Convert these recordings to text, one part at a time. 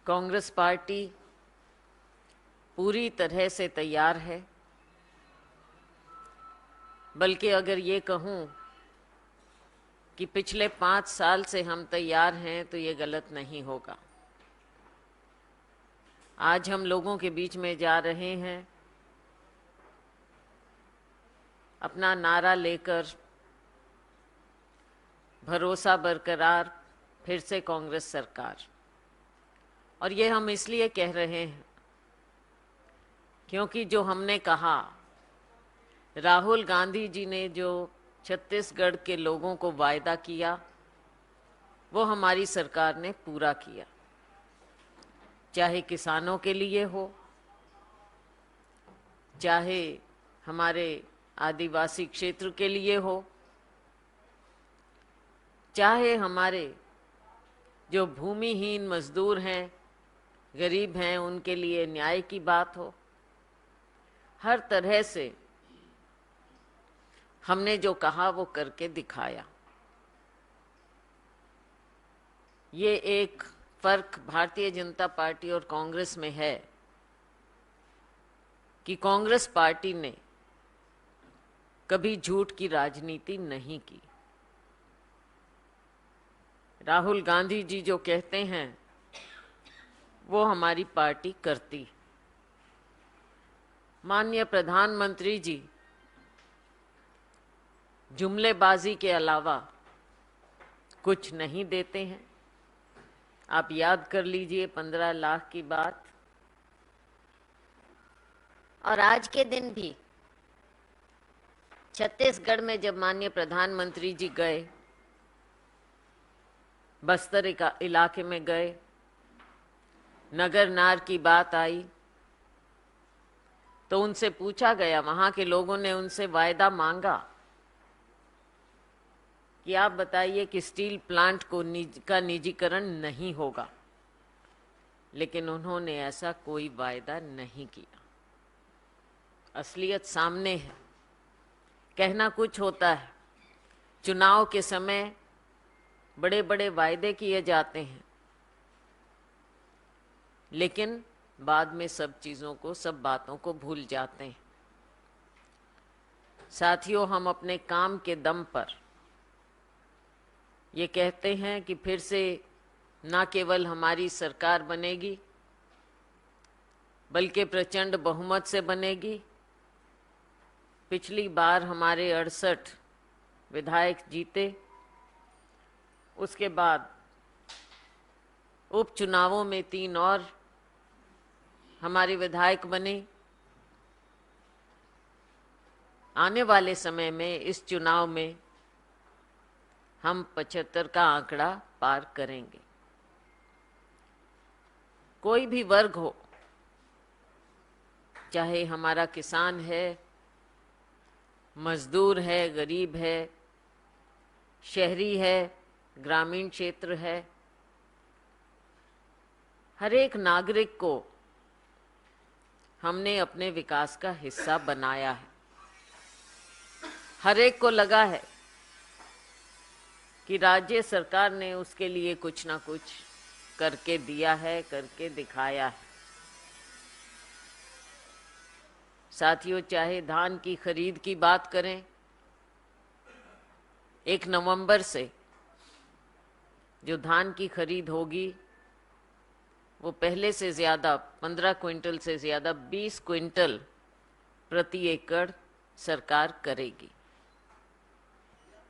Congress party पूरी तरह से तैयार है। बल्कि अगर ये कहूं कि पिछले 5 साल से हम तैयार हैं तो ये गलत नहीं होगा। आज हम लोगों के बीच में जा रहे हैं अपना नारा लेकर, भरोसा बरकरार, फिर से कांग्रेस सरकार। और ये हम इसलिए कह रहे हैं क्योंकि जो हमने कहा, राहुल गांधी जी ने जो छत्तीसगढ़ के लोगों को वायदा किया वो हमारी सरकार ने पूरा किया। चाहे किसानों के लिए हो, चाहे हमारे आदिवासी क्षेत्र के लिए हो, चाहे हमारे जो भूमिहीन मजदूर हैं, गरीब हैं, उनके लिए न्याय की बात हो, हर तरह से हमने जो कहा वो करके दिखाया। ये एक फर्क भारतीय जनता पार्टी और कांग्रेस में है कि कांग्रेस पार्टी ने कभी झूठ की राजनीति नहीं की। राहुल गांधी जी जो कहते हैं वो हमारी पार्टी करती। माननीय प्रधानमंत्री जी जुमलेबाजी के अलावा कुछ नहीं देते हैं। आप याद कर लीजिए 15 लाख की बात। और आज के दिन भी छत्तीसगढ़ में जब माननीय प्रधानमंत्री जी गए, बस्तर इलाके में गए, नगर नार की बात आई तो उनसे पूछा गया, वहां के लोगों ने उनसे वायदा मांगा कि आप बताइए कि स्टील प्लांट का निजीकरण नहीं होगा, लेकिन उन्होंने ऐसा कोई वायदा नहीं किया। असलियत सामने है। कहना कुछ होता है, चुनाव के समय बड़े बड़े वायदे किए जाते हैं, लेकिन बाद में सब चीजों को, सब बातों को भूल जाते हैं। साथियों, हम अपने काम के दम पर ये कहते हैं कि फिर से ना केवल हमारी सरकार बनेगी बल्कि प्रचंड बहुमत से बनेगी। पिछली बार हमारे 68 विधायक जीते, उसके बाद उपचुनावों में 3 और हमारे विधायक बने। आने वाले समय में इस चुनाव में हम 75 का आंकड़ा पार करेंगे। कोई भी वर्ग हो, चाहे हमारा किसान है, मजदूर है, गरीब है, शहरी है, ग्रामीण क्षेत्र है, हर एक नागरिक को हमने अपने विकास का हिस्सा बनाया है। हर एक को लगा है कि राज्य सरकार ने उसके लिए कुछ ना कुछ करके दिया है, करके दिखाया है। साथियों, चाहे धान की खरीद की बात करें, 1 नवंबर से जो धान की खरीद होगी वो पहले से ज्यादा, 15 क्विंटल से ज्यादा 20 क्विंटल प्रति एकड़ सरकार करेगी।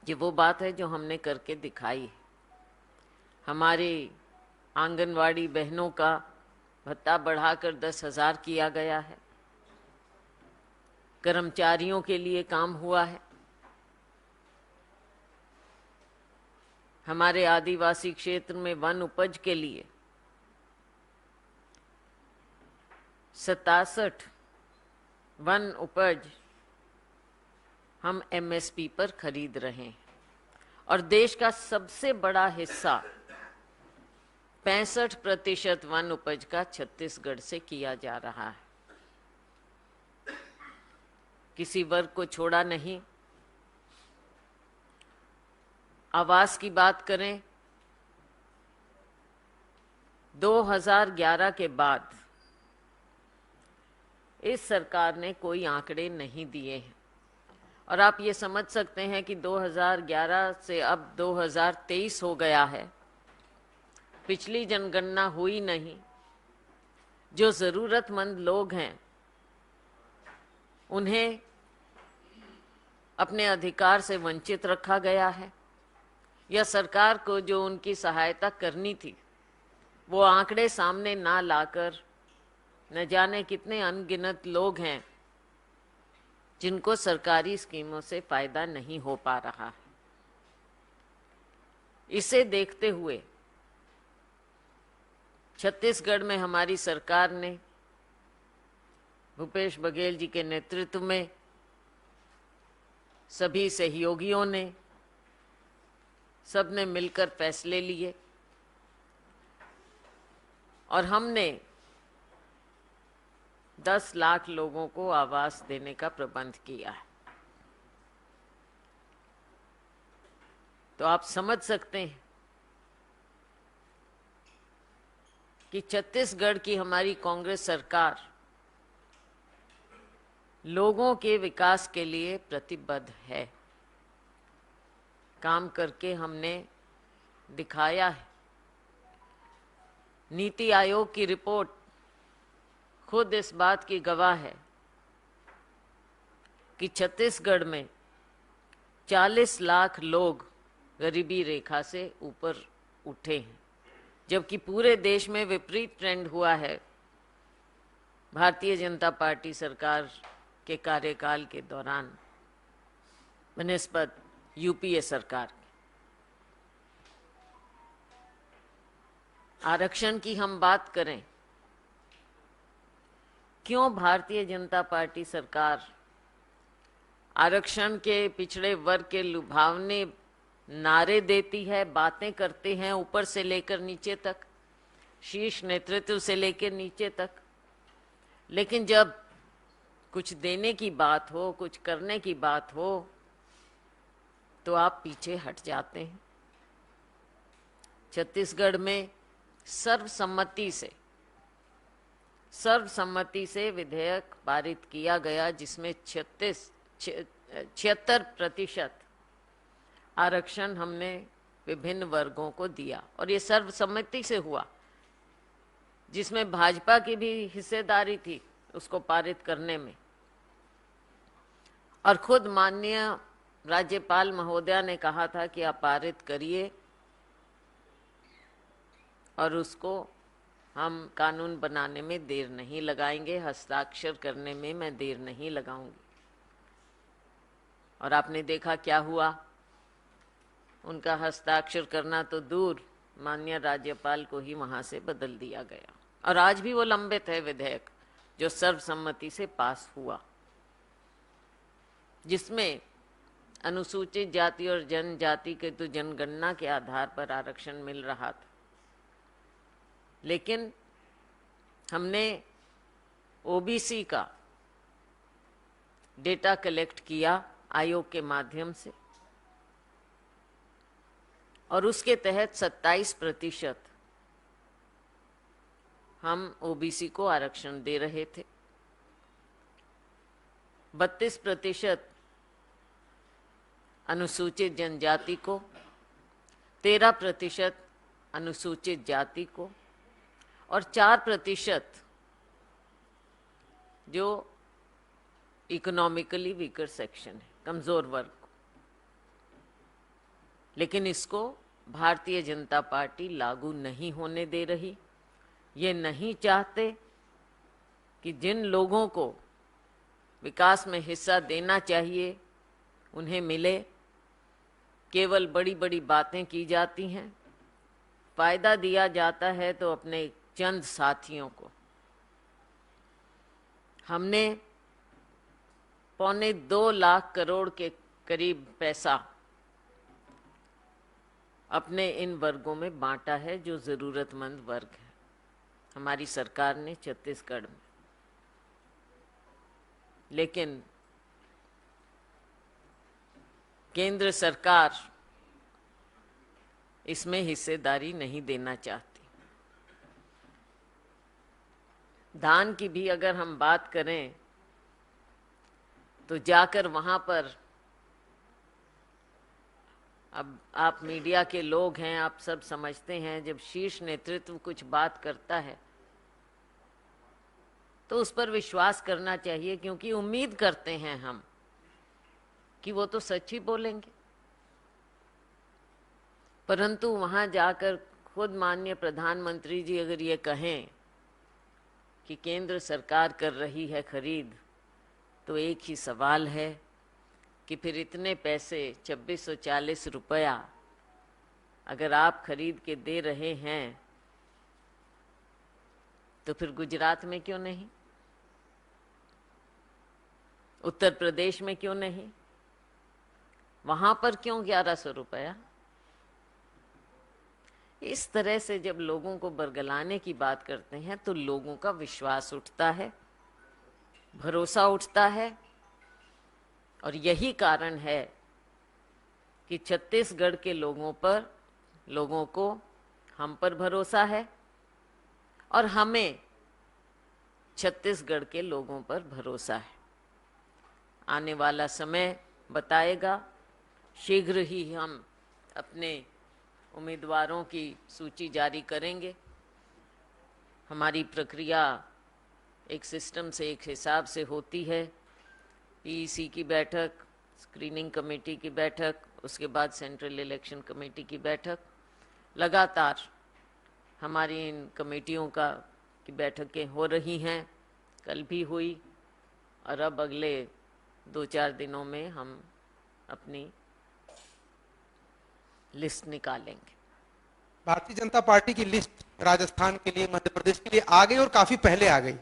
ये वो बात है जो हमने करके दिखाई है। हमारे आंगनवाड़ी बहनों का भत्ता बढ़ाकर 10,000 किया गया है। कर्मचारियों के लिए काम हुआ है। हमारे आदिवासी क्षेत्र में वन उपज के लिए 67 वन उपज हम एमएसपी पर खरीद रहे हैं। और देश का सबसे बड़ा हिस्सा 65% वन उपज का छत्तीसगढ़ से किया जा रहा है। किसी वर्ग को छोड़ा नहीं। आवास की बात करें, 2011 के बाद इस सरकार ने कोई आंकड़े नहीं दिए हैं, और आप ये समझ सकते हैं कि 2011 से अब 2023 हो गया है, पिछली जनगणना हुई नहीं। जो जरूरतमंद लोग हैं उन्हें अपने अधिकार से वंचित रखा गया है, या सरकार को जो उनकी सहायता करनी थी वो आंकड़े सामने ना लाकर न जाने कितने अनगिनत लोग हैं जिनको सरकारी स्कीमों से फायदा नहीं हो पा रहा है। इसे देखते हुए छत्तीसगढ़ में हमारी सरकार ने भूपेश बघेल जी के नेतृत्व में सभी सहयोगियों ने सबने मिलकर फैसले लिए और हमने 10 लाख लोगों को आवास देने का प्रबंध किया है। तो आप समझ सकते हैं कि छत्तीसगढ़ की हमारी कांग्रेस सरकार लोगों के विकास के लिए प्रतिबद्ध है। काम करके हमने दिखाया है। नीति आयोग की रिपोर्ट खुद इस बात की गवाह है कि छत्तीसगढ़ में 40 लाख लोग गरीबी रेखा से ऊपर उठे हैं, जबकि पूरे देश में विपरीत ट्रेंड हुआ है भारतीय जनता पार्टी सरकार के कार्यकाल के दौरान बनिस्बत यूपीए सरकार। आरक्षण की हम बात करें, क्यों भारतीय जनता पार्टी सरकार आरक्षण के पिछड़े वर्ग के लुभावने नारे देती है, बातें करते हैं ऊपर से लेकर नीचे तक, शीर्ष नेतृत्व से लेकर नीचे तक, लेकिन जब कुछ देने की बात हो, कुछ करने की बात हो तो आप पीछे हट जाते हैं। छत्तीसगढ़ में सर्वसम्मति से विधेयक पारित किया गया जिसमें 76% आरक्षण हमने विभिन्न वर्गों को दिया, और ये सर्वसम्मति से हुआ, जिसमें भाजपा की भी हिस्सेदारी थी उसको पारित करने में। और खुद माननीय राज्यपाल महोदया ने कहा था कि आप पारित करिए और उसको हम कानून बनाने में देर नहीं लगाएंगे, हस्ताक्षर करने में मैं देर नहीं लगाऊंगी। और आपने देखा क्या हुआ, उनका हस्ताक्षर करना तो दूर, माननीय राज्यपाल को ही वहां से बदल दिया गया, और आज भी वो लंबित है विधेयक जो सर्वसम्मति से पास हुआ, जिसमें अनुसूचित जाति और जनजाति के तो जनगणना के आधार पर आरक्षण मिल रहा था, लेकिन हमने ओबीसी का डेटा कलेक्ट किया आयोग के माध्यम से, और उसके तहत 27% हम ओबीसी को आरक्षण दे रहे थे, 32% अनुसूचित जनजाति को, 13% अनुसूचित जाति को, और 4% जो इकोनॉमिकली वीकर सेक्शन है, कमजोर वर्ग को। लेकिन इसको भारतीय जनता पार्टी लागू नहीं होने दे रही। ये नहीं चाहते कि जिन लोगों को विकास में हिस्सा देना चाहिए उन्हें मिले। केवल बड़ी बड़ी बातें की जाती हैं, फायदा दिया जाता है तो अपने चंद साथियों को। हमने 2.25 लाख करोड़ के करीब पैसा अपने इन वर्गों में बांटा है जो जरूरतमंद वर्ग है हमारी सरकार ने छत्तीसगढ़ में। लेकिन केंद्र सरकार इसमें हिस्सेदारी नहीं देना चाहती। धान की भी अगर हम बात करें तो जाकर वहां पर, अब आप मीडिया के लोग हैं, आप सब समझते हैं, जब शीर्ष नेतृत्व कुछ बात करता है तो उस पर विश्वास करना चाहिए, क्योंकि उम्मीद करते हैं हम कि वो तो सच ही बोलेंगे। परंतु वहां जाकर खुद माननीय प्रधानमंत्री जी अगर ये कहें कि केंद्र सरकार कर रही है खरीद, तो एक ही सवाल है कि फिर इतने पैसे 2640 रुपया अगर आप खरीद के दे रहे हैं तो फिर गुजरात में क्यों नहीं, उत्तर प्रदेश में क्यों नहीं, वहां पर क्यों 1100 रुपया? इस तरह से जब लोगों को बरगलाने की बात करते हैं तो लोगों का विश्वास उठता है, भरोसा उठता है। और यही कारण है कि छत्तीसगढ़ के लोगों को हम पर भरोसा है और हमें छत्तीसगढ़ के लोगों पर भरोसा है। आने वाला समय बताएगा। शीघ्र ही हम अपने उम्मीदवारों की सूची जारी करेंगे। हमारी प्रक्रिया एक सिस्टम से, एक हिसाब से होती है। पीईसी की बैठक, स्क्रीनिंग कमेटी की बैठक, उसके बाद सेंट्रल इलेक्शन कमेटी की बैठक, लगातार हमारी इन कमेटियों की बैठकें हो रही हैं। कल भी हुई और अब अगले 2-4 दिनों में हम अपनी लिस्ट निकालेंगे। भारतीय जनता पार्टी की लिस्ट राजस्थान के लिए, मध्य प्रदेश के लिए आ गई और काफी पहले आ गई।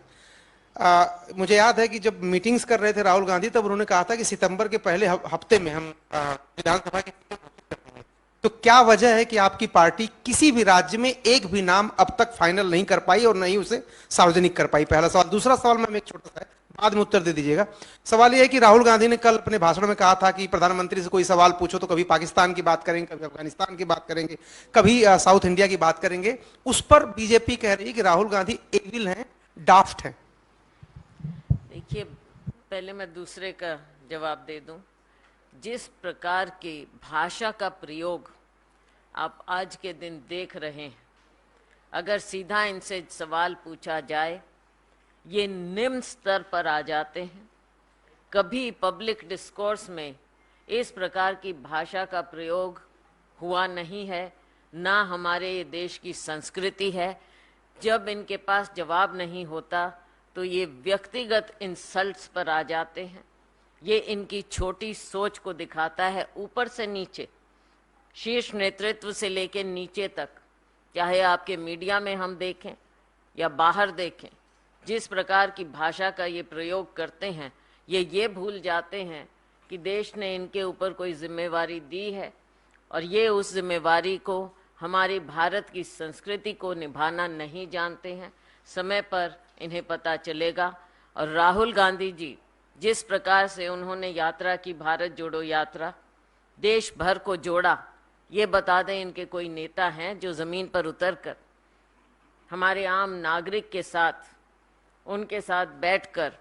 मुझे याद है कि जब मीटिंग्स कर रहे थे राहुल गांधी, तब उन्होंने कहा था कि सितंबर के पहले हफ्ते में हम विधानसभा की तो क्या वजह है कि आपकी पार्टी किसी भी राज्य में एक भी नाम अब तक फाइनल नहीं कर पाई और नहीं उसे सार्वजनिक कर पाई? पहला सवाल। दूसरा सवाल मैं एक छोटा सा है, बाद में उत्तर दे दीजिएगा। सवाल यह है कि राहुल गांधी ने कल अपने भाषण में कहा था कि प्रधानमंत्री से कोई सवाल पूछो तो कभी पाकिस्तान की बात करेंगे, कभी अफगानिस्तान की बात करेंगे, कभी साउथ इंडिया की बात करेंगे। उस पर बीजेपी कह रही है कि राहुल गांधी एविल हैं, डाफ्ट हैं। देखिए, पहले मैं दूसरे का जवाब दे दूं। जिस प्रकार की भाषा का प्रयोग आप आज के दिन देख रहे हैं, अगर सीधा इनसे सवाल पूछा जाए, ये निम्न स्तर पर आ जाते हैं। कभी पब्लिक डिस्कोर्स में इस प्रकार की भाषा का प्रयोग हुआ नहीं है, ना हमारे देश की संस्कृति है। जब इनके पास जवाब नहीं होता तो ये व्यक्तिगत इंसल्ट्स पर आ जाते हैं। ये इनकी छोटी सोच को दिखाता है, ऊपर से नीचे, शीर्ष नेतृत्व से लेकर नीचे तक। चाहे आपके मीडिया में हम देखें या बाहर देखें, जिस प्रकार की भाषा का ये प्रयोग करते हैं, ये भूल जाते हैं कि देश ने इनके ऊपर कोई जिम्मेवारी दी है और ये उस जिम्मेवारी को, हमारी भारत की संस्कृति को निभाना नहीं जानते हैं। समय पर इन्हें पता चलेगा। और राहुल गांधी जी जिस प्रकार से उन्होंने यात्रा की, भारत जोड़ो यात्रा, देश भर को जोड़ा, ये बता दें इनके कोई नेता हैं जो ज़मीन पर उतरकर हमारे आम नागरिक के साथ, उनके साथ बैठकर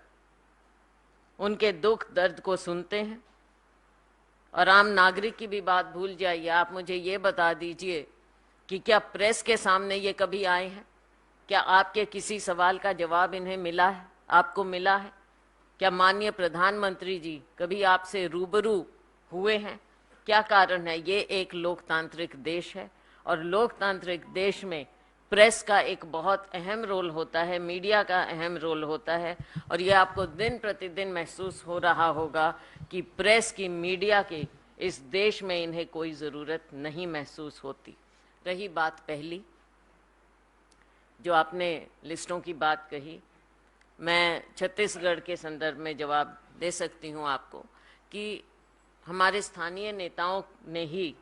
उनके दुख दर्द को सुनते हैं? और आम नागरिक की भी बात भूल जाइए, आप मुझे ये बता दीजिए कि क्या प्रेस के सामने ये कभी आए हैं? क्या आपके किसी सवाल का जवाब इन्हें मिला है, आपको मिला है? क्या माननीय प्रधानमंत्री जी कभी आपसे रूबरू हुए हैं? क्या कारण है? ये एक लोकतांत्रिक देश है और लोकतांत्रिक देश में प्रेस का एक बहुत अहम रोल होता है, मीडिया का अहम रोल होता है। और ये आपको दिन प्रतिदिन महसूस हो रहा होगा कि प्रेस की, मीडिया की इस देश में इन्हें कोई ज़रूरत नहीं महसूस होती। रही बात पहली, जो आपने लिस्टों की बात कही, मैं छत्तीसगढ़ के संदर्भ में जवाब दे सकती हूँ आपको कि हमारे स्थानीय नेताओं ने ही,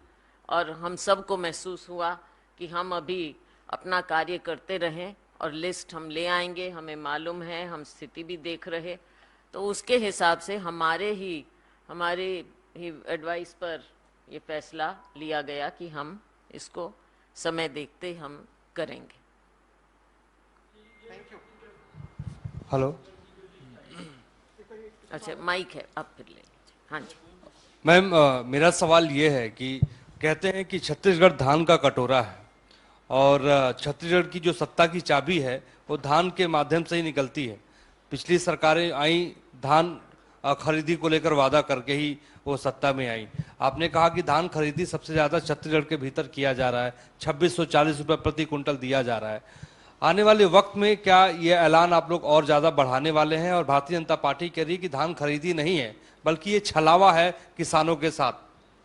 और हम सबको महसूस हुआ कि हम अभी अपना कार्य करते रहें और लिस्ट हम ले आएंगे। हमें मालूम है, हम स्थिति भी देख रहे, तो उसके हिसाब से हमारे ही एडवाइस पर ये फैसला लिया गया कि हम इसको समय देखते हम करेंगे। Thank you. हेलो अच्छा, माइक है, आप फिर ले लीजिए। हाँ जी। मैम, मेरा सवाल ये है कि कहते हैं कि छत्तीसगढ़ धान का कटोरा है और छत्तीसगढ़ की जो सत्ता की चाबी है वो धान के माध्यम से ही निकलती है। पिछली सरकारें आई, धान खरीदी को लेकर वादा करके ही वो सत्ता में आई। आपने कहा कि धान खरीदी सबसे ज्यादा छत्तीसगढ़ के भीतर किया जा रहा है, 2640 रुपये प्रति कुंटल दिया जा रहा है। आने वाले वक्त में क्या ये ऐलान आप लोग और ज्यादा बढ़ाने वाले हैं? और भारतीय जनता पार्टी कह रही है कि धान खरीदी नहीं है बल्कि ये छलावा है किसानों के साथ,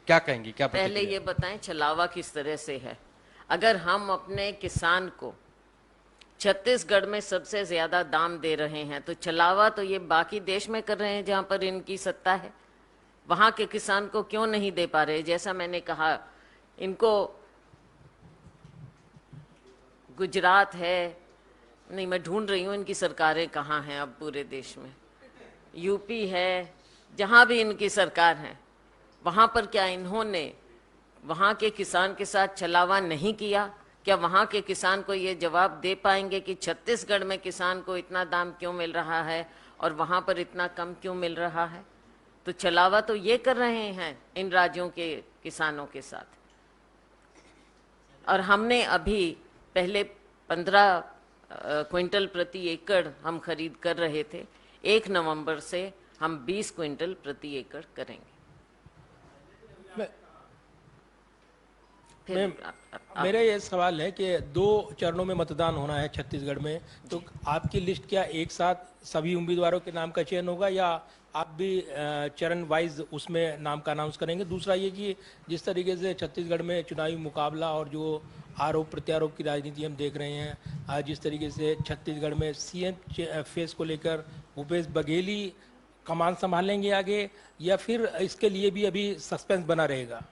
क्या कहेंगी, क्या पहले प्रतिक्रिया? ये बताएं छलावा किस तरह से है। अगर हम अपने किसान को छत्तीसगढ़ में सबसे ज्यादा दाम दे रहे हैं तो छलावा तो ये बाकी देश में कर रहे हैं जहां पर इनकी सत्ता है। वहां के किसान को क्यों नहीं दे पा रहे? जैसा मैंने कहा, इनको गुजरात है, नहीं मैं ढूंढ रही हूँ इनकी सरकारें कहाँ हैं अब पूरे देश में, यूपी है, जहाँ भी इनकी सरकार है वहाँ पर क्या इन्होंने वहाँ के किसान के साथ छलावा नहीं किया? क्या वहाँ के किसान को ये जवाब दे पाएंगे कि छत्तीसगढ़ में किसान को इतना दाम क्यों मिल रहा है और वहाँ पर इतना कम क्यों मिल रहा है? तो छलावा तो ये कर रहे हैं इन राज्यों के किसानों के साथ। और हमने अभी पहले 15 क्विंटल प्रति एकड़ हम खरीद कर रहे थे, 1 नवंबर से हम 20 क्विंटल प्रति एकड़ करेंगे। मेरा ये सवाल है कि 2 चरणों में मतदान होना है छत्तीसगढ़ में, तो आपकी लिस्ट क्या एक साथ सभी उम्मीदवारों के नाम का चयन होगा या आप भी चरण वाइज उसमें नाम का अनाउंस करेंगे? दूसरा ये कि जिस तरीके से छत्तीसगढ़ में चुनावी मुकाबला और जो आरोप प्रत्यारोप की राजनीति हम देख रहे हैं, आज जिस तरीके से छत्तीसगढ़ में सीएम फेस को लेकर भूपेश बघेली कमान संभालेंगे आगे, या फिर इसके लिए भी अभी सस्पेंस बना रहेगा?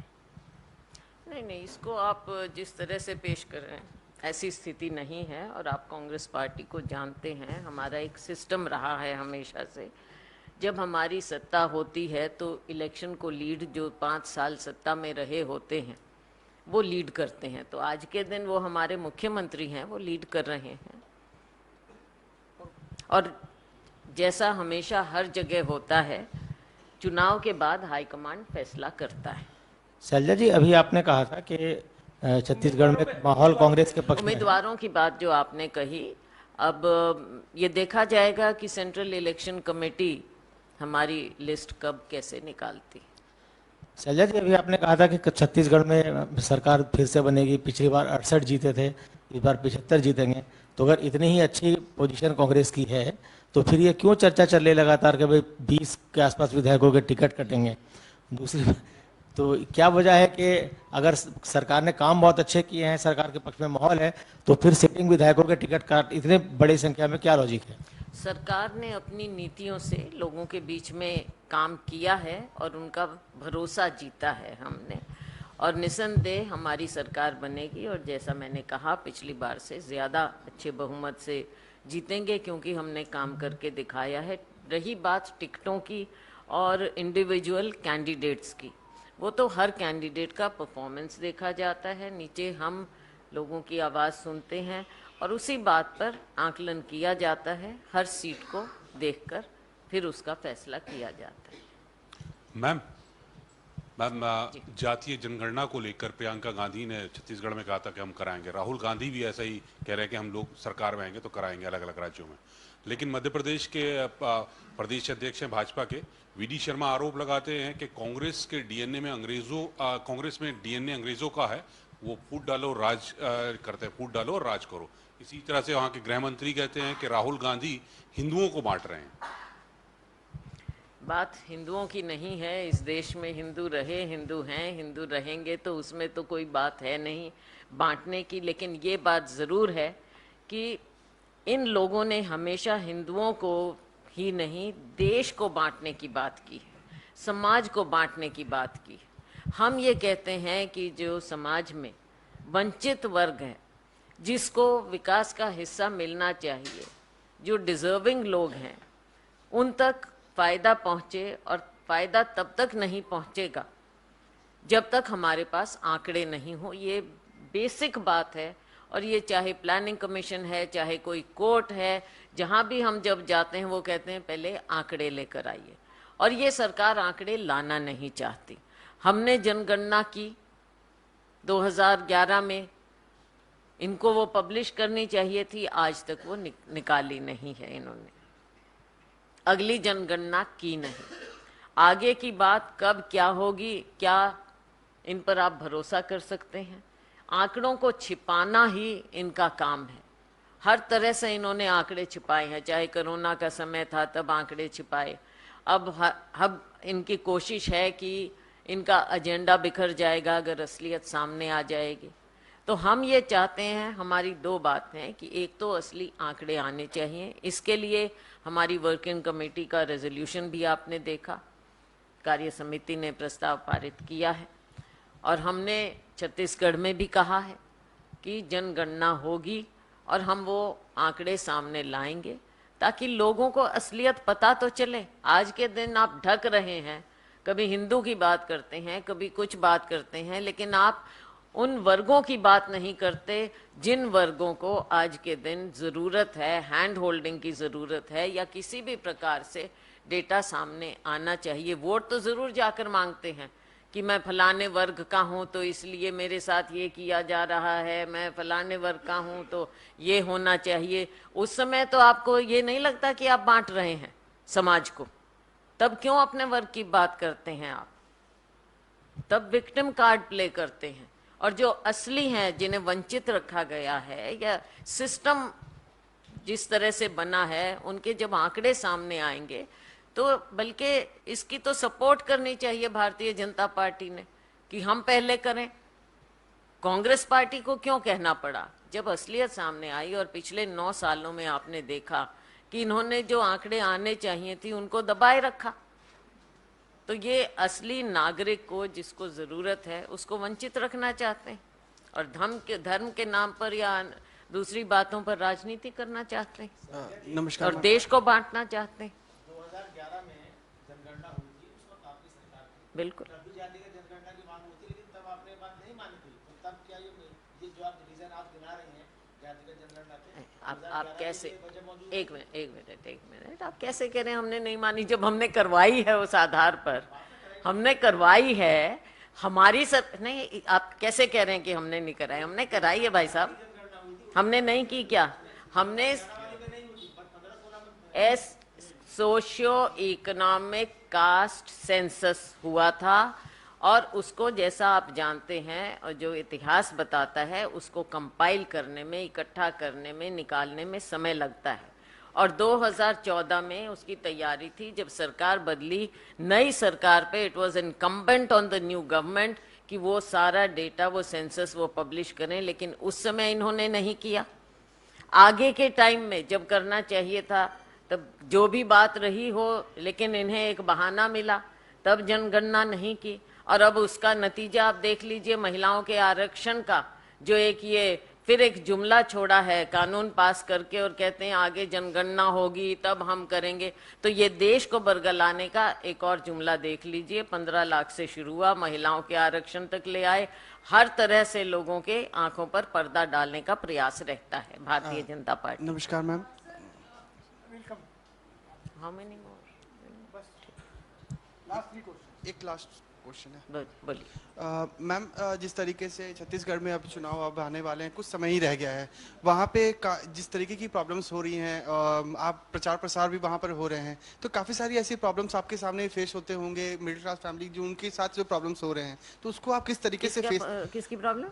नहीं, इसको आप जिस तरह से पेश कर रहे हैं ऐसी स्थिति नहीं है। और आप कांग्रेस पार्टी को जानते हैं, हमारा एक सिस्टम रहा है हमेशा से, जब हमारी सत्ता होती है तो इलेक्शन को लीड जो 5 साल सत्ता में रहे होते हैं वो लीड करते हैं। तो आज के दिन वो हमारे मुख्यमंत्री हैं, वो लीड कर रहे हैं। और जैसा हमेशा हर जगह होता है, चुनाव के बाद हाईकमांड फैसला करता है। शैलजा जी, अभी आपने कहा था कि छत्तीसगढ़ में माहौल कांग्रेस के पक्ष में है। उम्मीदवारों की बात जो आपने कही, अब ये देखा जाएगा कि सेंट्रल इलेक्शन कमेटी हमारी लिस्ट कब कैसे निकालती। शैलजा जी, अभी आपने कहा था कि छत्तीसगढ़ में सरकार फिर से बनेगी, पिछली बार 68 जीते थे, इस बार 75 जीतेंगे। तो अगर इतनी ही अच्छी पोजीशन कांग्रेस की है तो फिर ये क्यों चर्चा चल रही लगातार कि भाई 20 के आसपास विधायकों के टिकट कटेंगे? दूसरी तो क्या वजह है कि अगर सरकार ने काम बहुत अच्छे किए हैं, सरकार के पक्ष में माहौल है, तो फिर सिटिंग विधायकों के टिकट काट इतने बड़ी संख्या में क्या लॉजिक है? सरकार ने अपनी नीतियों से लोगों के बीच में काम किया है और उनका भरोसा जीता है हमने, और निसंदेह हमारी सरकार बनेगी। और जैसा मैंने कहा, पिछली बार से ज़्यादा अच्छे बहुमत से जीतेंगे क्योंकि हमने काम करके दिखाया है। रही बात टिकटों की और इंडिविजुअल कैंडिडेट्स की, वो तो हर कैंडिडेट का परफॉर्मेंस देखा जाता है, नीचे हम लोगों की आवाज़ सुनते हैं और उसी बात पर आकलन किया जाता है, हर सीट को देखकर फिर उसका फैसला किया जाता है। मैम, जातीय जनगणना को लेकर प्रियंका गांधी ने छत्तीसगढ़ में कहा था कि हम कराएंगे। राहुल गांधी भी ऐसा ही कह रहे हैं कि हम लोग सरकार में आएंगे तो कराएंगे अलग अलग राज्यों में। लेकिन मध्य प्रदेश के प्रदेश अध्यक्ष हैं भाजपा के वीडी शर्मा आरोप लगाते हैं कि कांग्रेस के डीएनए में कांग्रेस में डीएनए अंग्रेजों का है, वो फूट डालो राज करते हैं, फूट डालो और राज करो। इसी तरह से वहाँ के गृह मंत्री कहते हैं कि राहुल गांधी हिंदुओं को बांट रहे हैं। बात हिंदुओं की नहीं है, इस देश में हिंदू रहे, हिंदू हैं, हिंदू रहेंगे, तो उसमें तो कोई बात है नहीं बांटने की। लेकिन ये बात ज़रूर है कि इन लोगों ने हमेशा हिंदुओं को ही नहीं, देश को बांटने की बात की है, समाज को बांटने की बात की। हम ये कहते हैं कि जो समाज में वंचित वर्ग है, जिसको विकास का हिस्सा मिलना चाहिए, जो डिजर्विंग लोग हैं, उन तक फ़ायदा पहुँचे। और फ़ायदा तब तक नहीं पहुँचेगा जब तक हमारे पास आंकड़े नहीं हो, ये बेसिक बात है। और ये चाहे प्लानिंग कमीशन है, चाहे कोई कोर्ट है, जहां भी हम जब जाते हैं वो कहते हैं पहले आंकड़े लेकर आइए। और ये सरकार आंकड़े लाना नहीं चाहती। हमने जनगणना की 2011 में, इनको वो पब्लिश करनी चाहिए थी, आज तक वो निकाली नहीं है इन्होंने। अगली जनगणना की नहीं। आगे की बात कब क्या होगी, क्या इन पर आप भरोसा कर सकते हैं? आंकड़ों को छिपाना ही इनका काम है। हर तरह से इन्होंने आंकड़े छिपाए हैं, चाहे कोरोना का समय था तब आंकड़े छिपाए। अब इनकी कोशिश है कि इनका एजेंडा बिखर जाएगा अगर असलियत सामने आ जाएगी। तो हम ये चाहते हैं, हमारी दो बातें हैं कि एक तो असली आंकड़े आने चाहिए। इसके लिए हमारी वर्किंग कमेटी का रेजोल्यूशन भी आपने देखा, कार्य समिति ने प्रस्ताव पारित किया है। और हमने छत्तीसगढ़ में भी कहा है कि जनगणना होगी और हम वो आंकड़े सामने लाएंगे ताकि लोगों को असलियत पता तो चले। आज के दिन आप ढक रहे हैं, कभी हिंदू की बात करते हैं, कभी कुछ बात करते हैं, लेकिन आप उन वर्गों की बात नहीं करते जिन वर्गों को आज के दिन ज़रूरत है, हैंड होल्डिंग की ज़रूरत है, या किसी भी प्रकार से डेटा सामने आना चाहिए। वोट तो ज़रूर जाकर मांगते हैं कि मैं फलाने वर्ग का हूँ तो इसलिए मेरे साथ ये किया जा रहा है, मैं फलाने वर्ग का हूँ तो ये होना चाहिए। उस समय तो आपको ये नहीं लगता कि आप बांट रहे हैं समाज को, तब क्यों अपने वर्ग की बात करते हैं आप? तब विक्टिम कार्ड प्ले करते हैं। और जो असली हैं, जिन्हें वंचित रखा गया है या सिस्टम जिस तरह से बना है, उनके जब आंकड़े सामने आएंगे तो बल्कि इसकी तो सपोर्ट करनी चाहिए भारतीय जनता पार्टी ने कि हम पहले करें। कांग्रेस पार्टी को क्यों कहना पड़ा? जब असलियत सामने आई और पिछले 9 सालों में आपने देखा कि इन्होंने जो आंकड़े आने चाहिए थी उनको दबाए रखा, तो ये असली नागरिक को जिसको जरूरत है उसको वंचित रखना चाहते हैं और धर्म के नाम पर या दूसरी बातों पर राजनीति करना चाहते हैं। नमस्कार। और देश को बांटना चाहते हैं। 2011 में जनगणना हुई थी, उस वक्त आपकी सरकार थी। बिल्कुल। तब भी जाति का जनगणना की मांग होती, लेकिन तब आपने बात नहीं मानी थी। तो तब क्या ये जो आप रीजन आप गिना रहे हैं जाति का जनगणना के, आप कैसे, एक मिनट, आप कैसे कह रहे हैं हमने नहीं मानी? जब हमने करवाई है उस आधार पर, हमने करवाई है हमारी नहीं, आप कैसे कह रहे हैं कि हमने नहीं कराई? हमने कराई है भाई साहब। हमने नहीं की क्या? हमने सोशियो इकोनॉमिक कास्ट सेंसस हुआ था और उसको, जैसा आप जानते हैं और जो इतिहास बताता है, उसको कंपाइल करने में, इकट्ठा करने में, निकालने में समय लगता है। और 2014 में उसकी तैयारी थी। जब सरकार बदली, नई सरकार पे it was incumbent on the new government कि वो सारा डेटा, वो सेंसस वो पब्लिश करें, लेकिन उस समय इन्होंने नहीं किया। आगे के टाइम में जब करना चाहिए था, तब जो भी बात रही हो, लेकिन इन्हें एक बहाना मिला, तब जनगणना नहीं की। और अब उसका नतीजा आप देख लीजिए, महिलाओं के आरक्षण का जो ये फिर एक जुमला छोड़ा है कानून पास करके, और कहते हैं आगे जनगणना होगी तब हम करेंगे। तो ये देश को बरगलाने का एक और जुमला देख लीजिए। 15 लाख से शुरू हुआ, महिलाओं के आरक्षण तक ले आए। हर तरह से लोगों के आंखों पर पर्दा डालने का प्रयास रहता है भारतीय जनता पार्टी। नमस्कार मैम। How many more? एक लास्ट क्वेश्चन है। बोलिए। मैम, जिस तरीके से छत्तीसगढ़ में अब चुनाव अब आने वाले हैं, कुछ समय ही रह गया है, वहाँ पे जिस तरीके की प्रॉब्लम्स हो रही हैं, आप प्रचार प्रसार भी वहाँ पर हो रहे हैं, तो काफ़ी सारी ऐसी प्रॉब्लम्स आपके सामने फेस होते होंगे। मिडिल क्लास फैमिली जो उनके साथ जो प्रॉब्लम्स हो रहे हैं, तो उसको आप किस तरीके से फेस? किसकी प्रॉब्लम?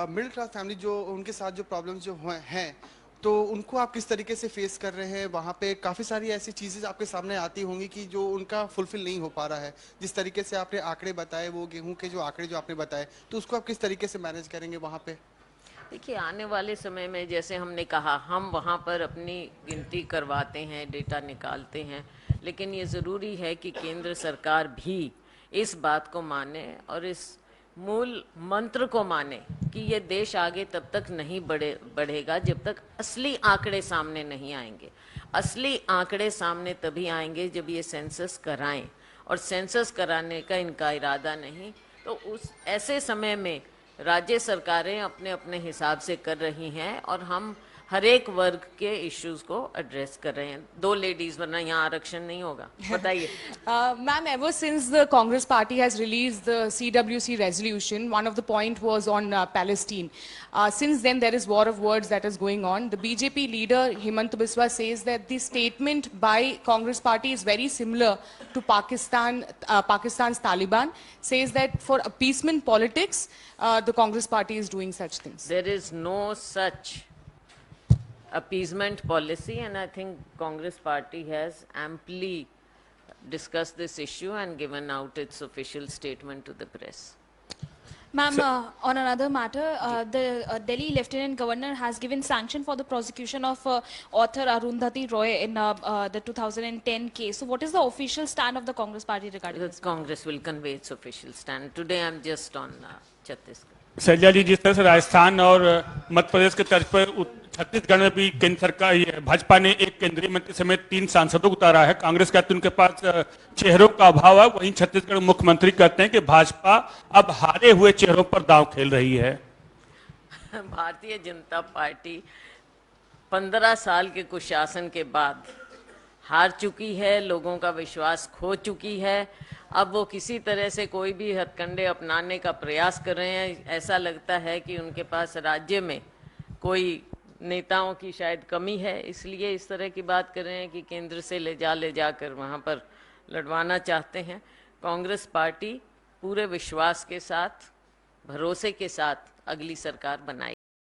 मिडिल क्लास फैमिली जो उनके साथ जो प्रॉब्लम्स जो हैं, तो उनको आप किस तरीके से फेस कर रहे हैं? वहाँ पे काफ़ी सारी ऐसी चीज़ें आपके सामने आती होंगी कि जो उनका फुलफिल नहीं हो पा रहा है। जिस तरीके से आपने आंकड़े बताए, वो गेहूं के जो आंकड़े जो आपने बताए, तो उसको आप किस तरीके से मैनेज करेंगे वहाँ पे? देखिए, आने वाले समय में जैसे हमने कहा, हम वहाँ पर अपनी गिनती करवाते हैं, डेटा निकालते हैं, लेकिन ये ज़रूरी है कि केंद्र सरकार भी इस बात को माने और इस मूल मंत्र को माने कि ये देश आगे तब तक नहीं बढ़ेगा जब तक असली आंकड़े सामने नहीं आएंगे। असली आंकड़े सामने तभी आएंगे जब ये सेंसस कराएं, और सेंसस कराने का इनका इरादा नहीं, तो उस ऐसे समय में राज्य सरकारें अपने अपने हिसाब से कर रही हैं और हम हर एक वर्ग के इश्यूज को एड्रेस कर रहे हैं। 2 लेडीज, वरना यहाँ आरक्षण नहीं होगा। बताइए। Ma'am, ever since the Congress party has released the CWC resolution, one of the point was on Palestine. Since then, there is war of words that is going on. The BJP leader Himanta Biswa says that the statement by Congress party is very similar to Pakistan's Taliban. Says that for appeasement politics, the Congress party is doing such things. There is no such appeasement policy, and I think Congress party has amply discussed this issue and given out its official statement to the press. Ma'am, on another matter, the Delhi Lieutenant Governor has given sanction for the prosecution of author Arundhati Roy in the 2010 case. So what is the official stand of the Congress party regarding this? The Congress will convey its official stand. Today I'm just on Chhattisgarh. Selja जी, जिस तरह से राजस्थान और मध्य प्रदेश के तर्ज पर छत्तीसगढ़ में भी केंद्र सरकार भाजपा ने एक केंद्रीय मंत्री समेत 3 सांसदों को उतारा है। कांग्रेस कहती है उनके पास चेहरों का अभाव है, वहीं छत्तीसगढ़ मुख्यमंत्री कहते हैं कि भाजपा अब हारे हुए चेहरों पर दांव खेल रही है। भारतीय जनता पार्टी 15 साल के कुशासन के बाद हार चुकी है, लोगों का विश्वास खो चुकी है। अब वो किसी तरह से कोई भी हथकंडे अपनाने का प्रयास कर रहे हैं। ऐसा लगता है कि उनके पास राज्य में कोई नेताओं की शायद कमी है, इसलिए इस तरह की बात कर रहे हैं कि केंद्र से ले जाकर वहाँ पर लड़वाना चाहते हैं। कांग्रेस पार्टी पूरे विश्वास के साथ, भरोसे के साथ अगली सरकार बनाएगी।